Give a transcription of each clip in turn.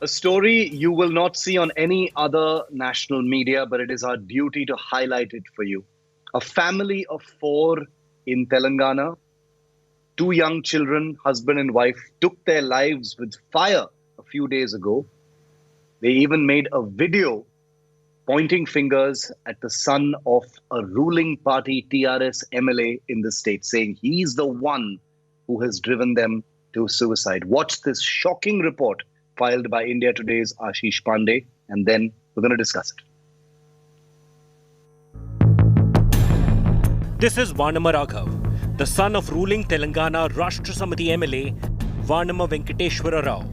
A story you will not see on any other national media, but it is our duty to highlight it for you. A family of four in Telangana, two young children, husband and wife, took their lives with fire a few days ago. They even made a video pointing fingers at the son of a ruling party TRS MLA in the state, saying he's the one who has driven them to suicide. Watch this shocking report filed by India Today's Ashish Pandey, and then we're going to discuss it. This is Varnama Raghav, the son of ruling Telangana Rashtra Samiti MLA Varnama Venkateshwara Rao.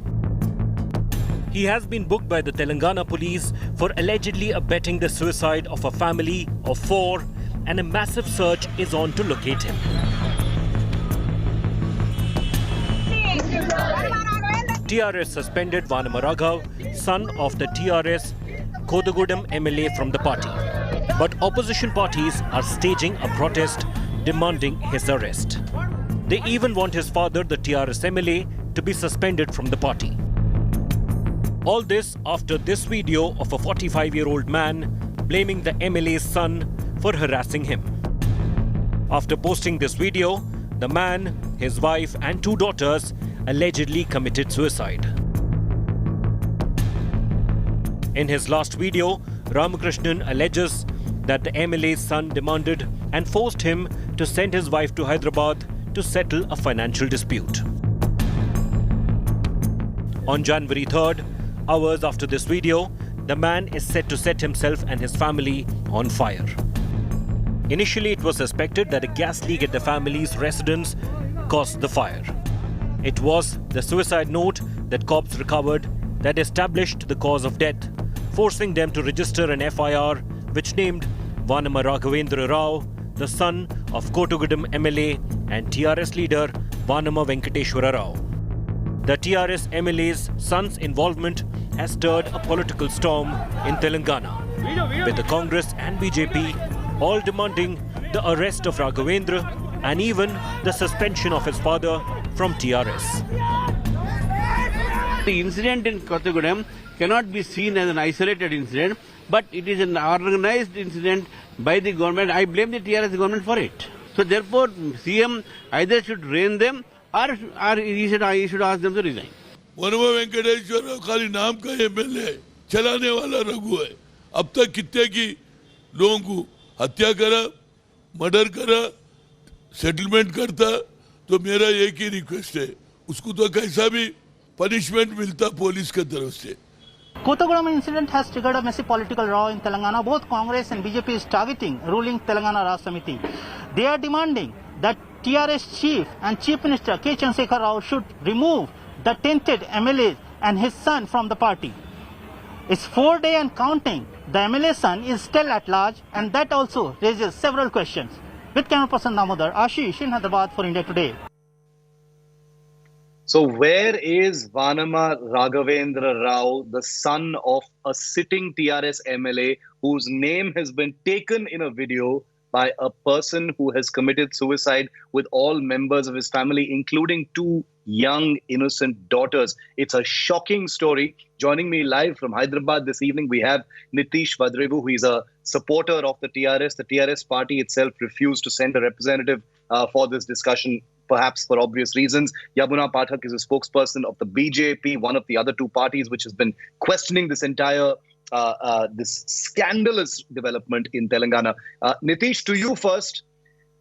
He has been booked by the Telangana police for allegedly abetting the suicide of a family of four, and a massive search is on to locate him. TRS suspended Varnama Raghav, son of the TRS Kodagudam MLA from the party. But opposition parties are staging a protest demanding his arrest. They even want his father, the TRS MLA, to be suspended from the party. All this after this video of a 45-year-old man blaming the MLA's son for harassing him. After posting this video, the man, his wife and two daughters allegedly committed suicide. In his last video, Ramakrishnan alleges that the MLA's son demanded and forced him to send his wife to Hyderabad to settle a financial dispute. On January 3rd, hours after this video, the man is said to set himself and his family on fire. Initially, it was suspected that a gas leak at the family's residence caused the fire. It was the suicide note that cops recovered that established the cause of death, forcing them to register an FIR which named Varnama Raghavendra Rao, the son of Kodagudam MLA and TRS leader Varnama Venkateshwara Rao. The TRS MLA's son's involvement has stirred a political storm in Telangana, with the Congress and BJP all demanding the arrest of Raghavendra and even the suspension of his father from TRS. The incident in Kodagudam cannot be seen as an isolated incident, but it is an organized incident by the government. I blame the TRS government for it. So therefore, CM either should rein them or he should ask them to resign. Verma Venkateshwara Rao खाली नाम का MLA चलाने वाला रघु है. अब तक कितने की लोगों को हत्या करा, मर्डर करा, सेटलमेंट करता. तो मेरा एक ही रिक्वेस्ट है, उसको तो कैसा भी पनिशमेंट मिलता पुलिस की तरफ से. Kodagudam incident has triggered a massive political row in Telangana. Both Congress and BJP is targeting ruling Telangana Rashtra Samiti. They are demanding that TRS chief and Chief Minister K. Chandrasekhar Rao should remove the tainted MLA and his son from the party. It's 4 days and counting. The MLA son is still at large, and that also raises several questions. With camera person Damodar, Ashish in Hyderabad for India Today. So where is Varnama Raghavendra Rao, the son of a sitting TRS MLA whose name has been taken in a video by a person who has committed suicide with all members of his family, including two young innocent daughters? It's a shocking story. Joining me live from Hyderabad this evening, we have Nitish Vadrevu, who is a supporter of the TRS. The TRS party itself refused to send a representative for this discussion, perhaps for obvious reasons. Yamuna Pathak is a spokesperson of the BJP, one of the other two parties which has been questioning this entire this scandalous development in Telangana. Nitish, to you first.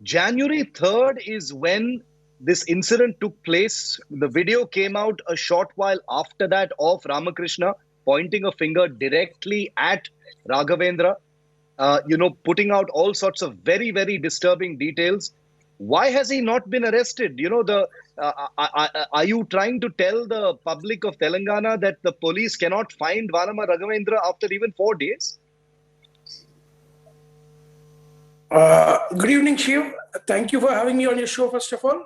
January 3rd is when this incident took place. The video came out a short while after that of Ramakrishna pointing a finger directly at Raghavendra, putting out all sorts of very, very disturbing details. Why has he not been arrested? Are you trying to tell the public of Telangana that the police cannot find Varnama Raghavendra after even 4 days? Good evening, Shiv. Thank you for having me on your show, first of all.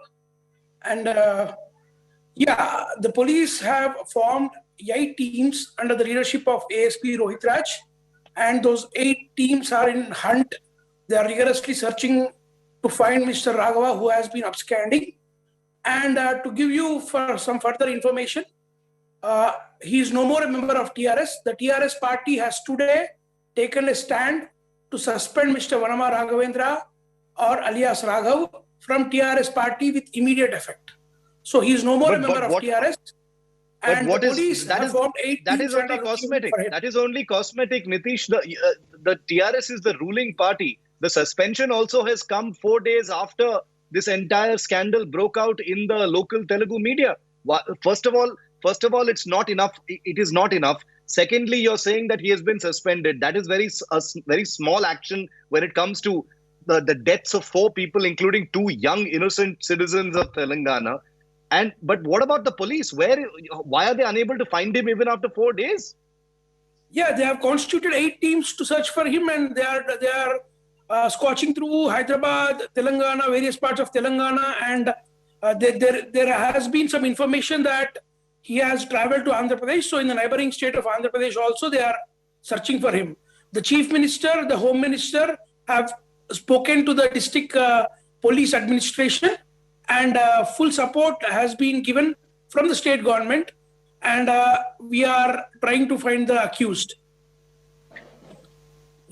And the police have formed 8 teams under the leadership of ASP Rohit Raj. And those 8 teams are in hunt. They are rigorously searching to find Mr. Raghava, who has been absconding. And to give you some further information, he is no more a member of TRS. The TRS party has today taken a stand to suspend Mr. Vanama Raghavendra, or alias Raghav, from TRS party with immediate effect. So he is no more a member of TRS. But And what the is police that? have formed 8 That teams is only and are looking cosmetic. for him. That is only cosmetic, Nitish. The TRS is the ruling party. The suspension also has come 4 days after this entire scandal broke out in the local Telugu media. First of all, it's not enough. It is not enough. Secondly, you're saying that he has been suspended. That is a very small action when it comes to the deaths of 4 people, including 2 young innocent citizens of Telangana. But what about the police? Why are they unable to find him even after 4 days? Yeah, they have constituted 8 teams to search for him, and they are scorching through Hyderabad, Telangana, various parts of Telangana, and there has been some information that he has traveled to Andhra Pradesh. So in the neighboring state of Andhra Pradesh also, they are searching for him. The Chief Minister, the Home Minister have spoken to the district police administration, and full support has been given from the state government, and we are trying to find the accused.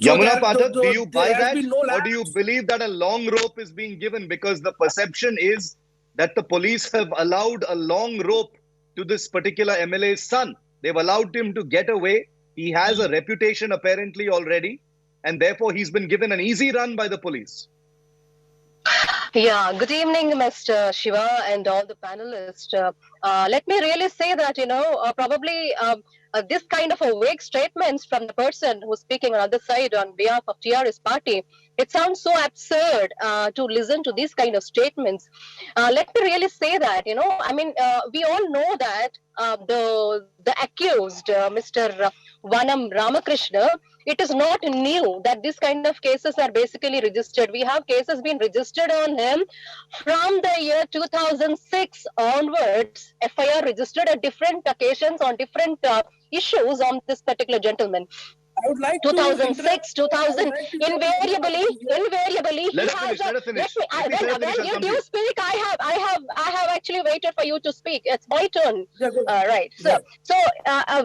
Yamuna Pathak, do you buy that? No or do you believe that a long rope is being given? Because the perception is that the police have allowed a long rope to this particular MLA's son. They've allowed him to get away. He has a reputation apparently already, and therefore he's been given an easy run by the police. Yeah, good evening, Mr. Shiva and all the panelists. Let me really say that, probably this kind of a vague statements from the person who's speaking on the other side on behalf of TRS party, it sounds so absurd to listen to these kind of statements. Let me really say that, we all know that the accused, Mr. Vanam Ramakrishna, it is not new that this kind of cases are basically registered. We have cases being registered on him from the year 2006 onwards. FIR registered at different occasions on different issues on this particular gentleman. I would like 2006, 2000, invariably, Let us finish. When you speak, I have actually waited for you to speak. It's my turn. Right. So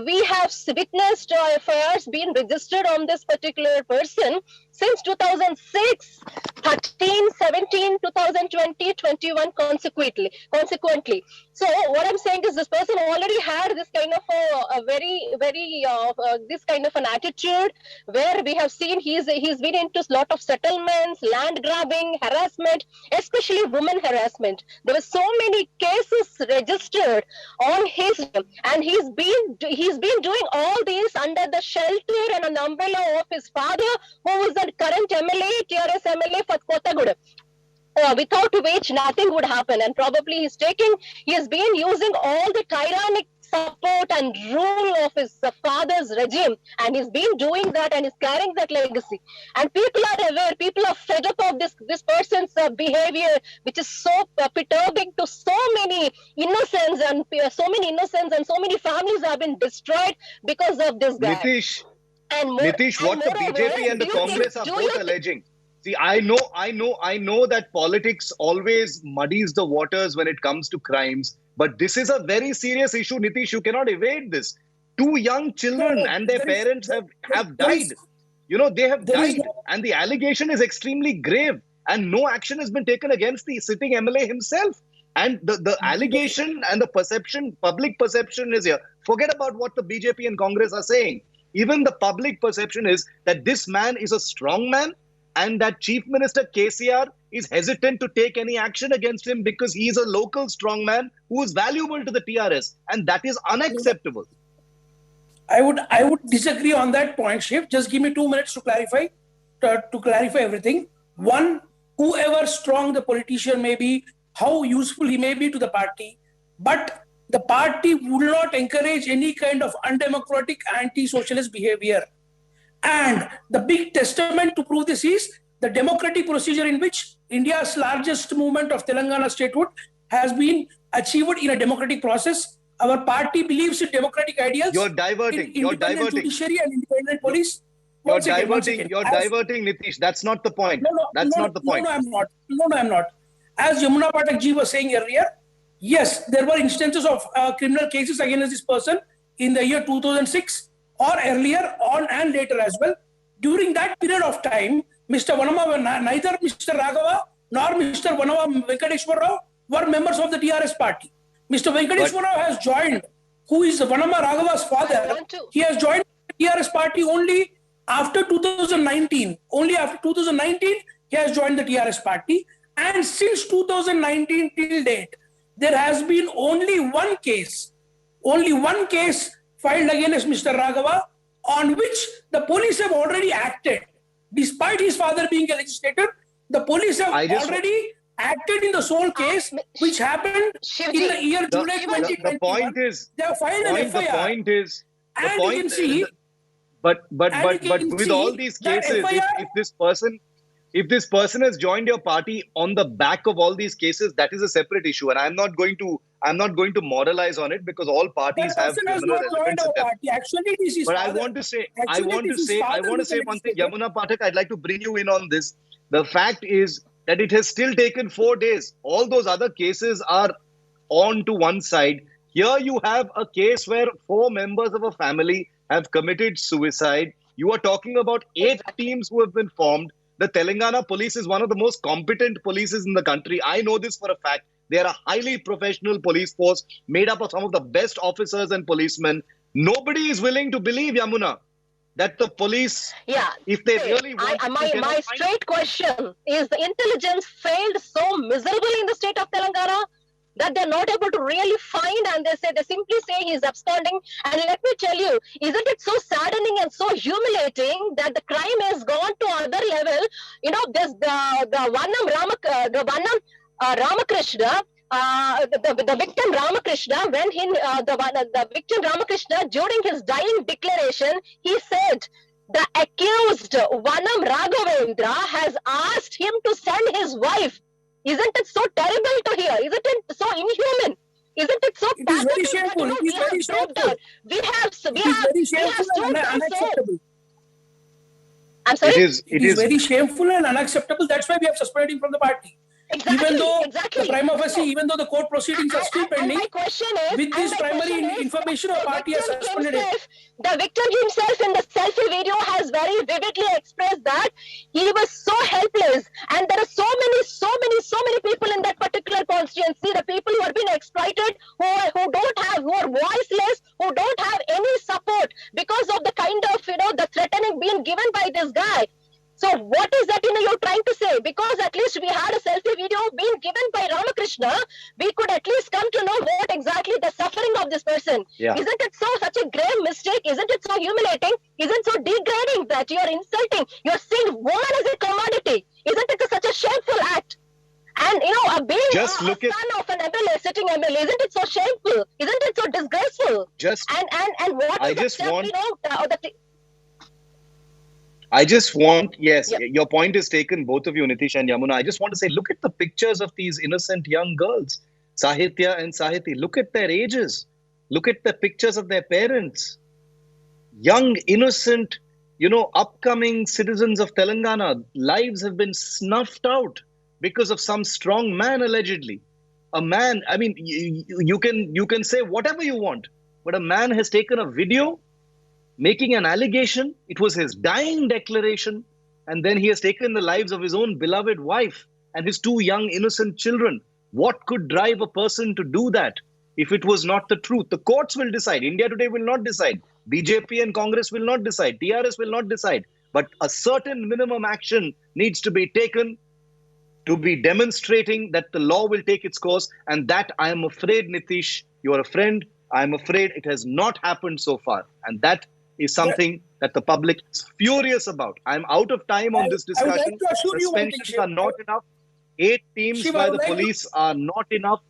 we have witnessed FIRs being registered on this particular person since 2006, 13, 17, 2020, 21 consequently. So what I'm saying is this person already had this kind of a very this kind of an attitude where we have seen he's been into a lot of settlements, land grabbing, harassment, especially women harassment. There were so many cases registered on his, and he's been doing all these under the shelter and an umbrella of his father, who was the current MLA, TRS MLA for Kothagudem. Without which nothing would happen, and probably he has been using all the tyrannic support and rule of his father's regime, and he's been doing that and is carrying that legacy. And people are aware, people are fed up of this person's behavior, which is so perturbing to so many innocents, and so many families have been destroyed because of this guy. Nitish, what the BJP and the Congress are both alleging. See, I know that politics always muddies the waters when it comes to crimes, but this is a very serious issue, Nitish. You cannot evade this. 2 young children and their parents have died. They have died, and the allegation is extremely grave, and no action has been taken against the sitting MLA himself. And the allegation and the perception, public perception is here. Forget about what the BJP and Congress are saying. Even the public perception is that this man is a strong man, and that Chief Minister KCR is hesitant to take any action against him because he is a local strongman who is valuable to the TRS, and that is unacceptable. I would disagree on that point, Shiv. Just give me 2 minutes to clarify everything. One, whoever strong the politician may be, how useful he may be to the party, but the party would not encourage any kind of undemocratic anti-socialist behavior. And the big testament to prove this is the democratic procedure in which India's largest movement of Telangana statehood has been achieved in a democratic process. Our party believes in democratic ideals. You're diverting. Independent judiciary and independent police. You're diverting, Nitish. That's not the point. That's not the point. No, I'm not. As Yamuna Pathak ji was saying earlier, yes, there were instances of criminal cases against this person in the year 2006 or earlier on and later as well. During that period of time, neither Mr. Raghava nor Mr. Vanama Venkateshwar Rao were members of the TRS party. Mr. Venkateshwar Rao has joined, who is Vanama Raghava's father. He has joined the TRS party only after 2019. Only after 2019, he has joined the TRS party. And since 2019 till date, there has been only one case filed against Mr. Raghava, on which the police have already acted. Despite his father being a legislator, the police have already acted in the sole case, which happened in the year July 2021. The point is, they have filed an FIR. The point is, and you can see, but with all these cases, if this person has joined your party on the back of all these cases, that is a separate issue, and I'm not going to moralize on it, because all parties have criminal elements in them. Actually, this is but I want to say one thing, Yamuna Pathak, I'd like to bring you in on this. The fact is that it has still taken 4 days. All those other cases are on to one side. Here you have a case where 4 members of a family have committed suicide. You are talking about 8 teams who have been formed. The Telangana police is one of the most competent polices in the country. I know this for a fact. They are a highly professional police force made up of some of the best officers and policemen. Nobody is willing to believe, Yamuna, that the police, if they really want my straight question is, the intelligence failed so miserably in the state of Telangana that they're not able to really find, and they simply say he's absconding. And let me tell you, isn't it so saddening and so humiliating that the crime has gone to another level? You know, there's the Vanam Ramakrishna, the victim Ramakrishna, when the victim Ramakrishna, during his dying declaration, he said the accused Vanam Raghavendra has asked him to send his wife. Isn't it so terrible to hear? Isn't it so inhuman? Isn't it so pathetic? It is very shameful. It is very shameful. We have unacceptable. I'm sorry? It is very shameful and unacceptable. That's why we have suspended him from the party. Exactly, even though the prima facie, even though the court proceedings are still pending, my question is, with this primary information, our party has suspended him. The victim himself in the selfie video has very vividly expressed that he was so helpless, and there are so many people in that particular constituency, the people who are being exploited, who are voiceless, who don't have any support because of the kind of, the threatening being given by this guy. So what is that, you're trying to say? Because at least we had a selfie video being given by Ramakrishna, we could at least come to know what exactly the suffering of this person. Yeah. Isn't it such a grave mistake? Isn't it so humiliating? Isn't it so degrading that you're insulting, you're seeing woman as a commodity? Isn't it such a shameful act? And being a son of an MLA, sitting MLA, isn't it so shameful? Isn't it so disgraceful? And what is the step, I just want, your point is taken, both of you, Nitish and Yamuna. I just want to say, look at the pictures of these innocent young girls, Sahitya and Sahiti. Look at their ages. Look at the pictures of their parents. Young, innocent, upcoming citizens of Telangana. Lives have been snuffed out because of some strong man, allegedly. A man, I mean, you can say whatever you want, but a man has taken a video making an allegation. It was his dying declaration, and then he has taken the lives of his own beloved wife and his 2 young innocent children. What could drive a person to do that if it was not the truth? The courts will decide. India Today will not decide. BJP and Congress will not decide. TRS will not decide. But a certain minimum action needs to be taken to be demonstrating that the law will take its course. And that, I am afraid, Nitish, you are a friend, I am afraid it has not happened so far. And that is something that the public is furious about. I'm out of time on this discussion. Suspensions are not enough. 8 teams by the police are not enough.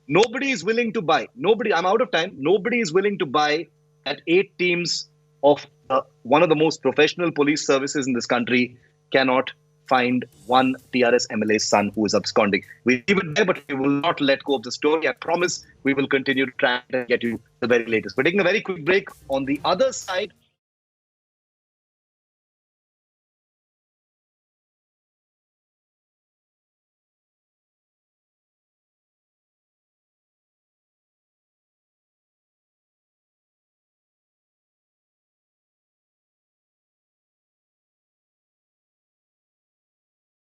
Nobody is willing to buy. I'm out of time. Nobody is willing to buy that 8 teams of one of the most professional police services in this country cannot find one TRS MLA's son who is absconding. We leave it there, but we will not let go of the story. I promise we will continue to try and get you the very latest. We're taking a very quick break. On the other side,